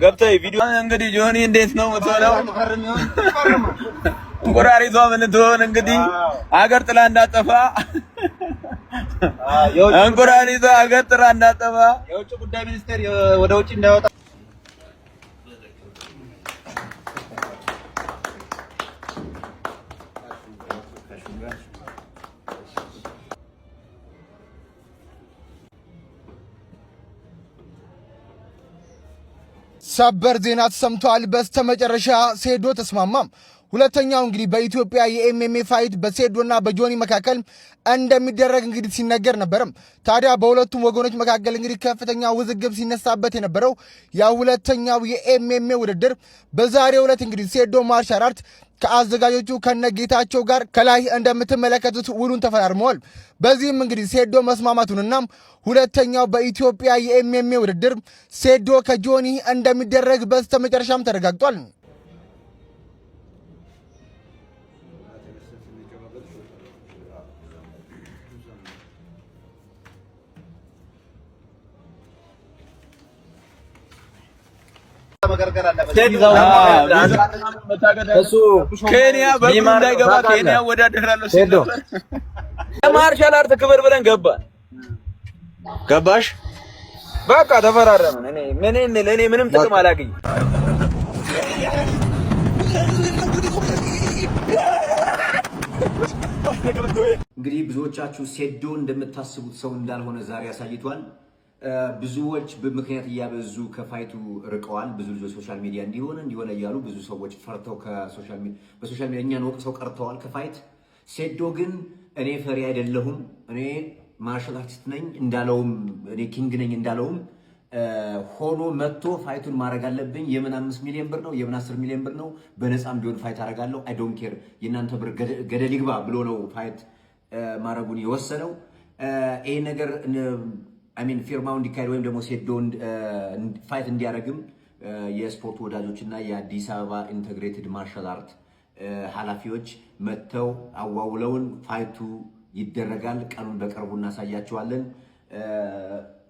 ገብተህ ቪዲዮ እንግዲህ ጆኒ እንዴት ነው የምትሆነው? እንቁራሪቷ ምን ትሆን እንግዲህ አገር ጥላ እንዳጠፋ እንቁራሪቷ አገር ጥላ እንዳጠፋ የውጭ ጉዳይ ሚኒስቴር ወደ ውጭ እንዳይወጣ ሰበር ዜና ተሰምቷል። በስተመጨረሻ ሴዶ ተስማማም። ሁለተኛው እንግዲህ በኢትዮጵያ የኤምኤምኤ ፋይት በሴዶና በጆኒ መካከል እንደሚደረግ እንግዲህ ሲነገር ነበርም። ታዲያ በሁለቱም ወገኖች መካከል እንግዲህ ከፍተኛ ውዝግብ ሲነሳበት የነበረው የሁለተኛው የኤምኤምኤ ውድድር በዛሬው ዕለት እንግዲህ ሴዶ ማርሻል አርት ከአዘጋጆቹ ከነጌታቸው ጋር ከላይ እንደምትመለከቱት ውሉን ተፈራርመዋል። በዚህም እንግዲህ ሴዶ መስማማቱንና ሁለተኛው በኢትዮጵያ የኤምኤምኤ ውድድር ሴዶ ከጆኒ እንደሚደረግ በስተመጨረሻም ተረጋግጧል። ኬንያ በምን እንዳይገባ ኬንያ ወዳደራለሁ ሴዶ ማርሻል አርት ክብር ብለን ገባሽ በቃ ተፈራረምን። ለኔ ምንም ጥቅም አላገኝም። እንግዲህ ብዙዎቻችሁ ሴዶ እንደምታስቡት ሰው እንዳልሆነ ዛሬ አሳይቷል። ብዙዎች በምክንያት እያበዙ ከፋይቱ ርቀዋል። ብዙ ልጆች ሶሻል ሚዲያ እንዲሆነ እያሉ ብዙ ሰዎች ፈርተው በሶሻል ሚዲያ እኛን ወቅሰው ቀርተዋል ከፋይት። ሴዶ ግን እኔ ፈሪ አይደለሁም፣ እኔ ማርሻል አርቲስት ነኝ እንዳለውም እኔ ኪንግ ነኝ እንዳለውም ሆኖ መጥቶ ፋይቱን ማድረግ አለብኝ። የምን 5 ሚሊዮን ብር ነው የምን 10 ሚሊዮን ብር ነው በነፃም ቢሆን ፋይት አደርጋለሁ። አይ ዶንት ኬር የእናንተ ብር ገደል ይግባ ብሎ ነው ፋይት ማድረጉን የወሰነው። ይሄ ነገር ፊርማው እንዲካሄድ ወይም ደግሞ ሴዶን ፋይት እንዲያደርግም የስፖርት ወዳጆችና የአዲስ አበባ ኢንተግሬትድ ማርሻል አርት ኃላፊዎች መጥተው አዋውለውን ፋይቱ ይደረጋል። ቀኑን በቅርቡ እናሳያቸዋለን።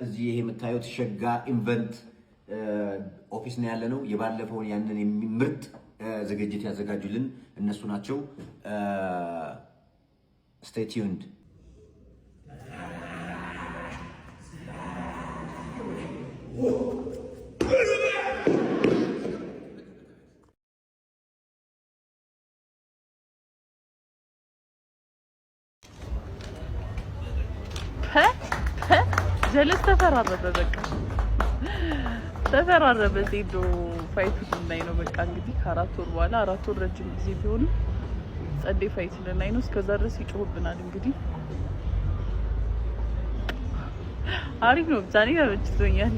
እዚህ ይሄ የምታዩት ሸጋ ኢቨንት ኦፊስ ነው ያለነው። የባለፈውን ያንን ምርጥ ዝግጅት ያዘጋጁልን እነሱ ናቸው። ስቴይ ቲዩንድ። ጀለስ ተፈራረበ። በቃ ተፈራረበ። ሴዶ ፋይቱ ላይ ነው። በቃ እንግዲህ ከ4 ወር በኋላ 4 ወር ረጅም ጊዜ ቢሆንም ጸዴ ፋይት ላይ ነው። እስከዛ ድረስ ይጮህብናል። እንግዲህ አሪፍ ነው። ብቻ ነው ያመችቶኛል።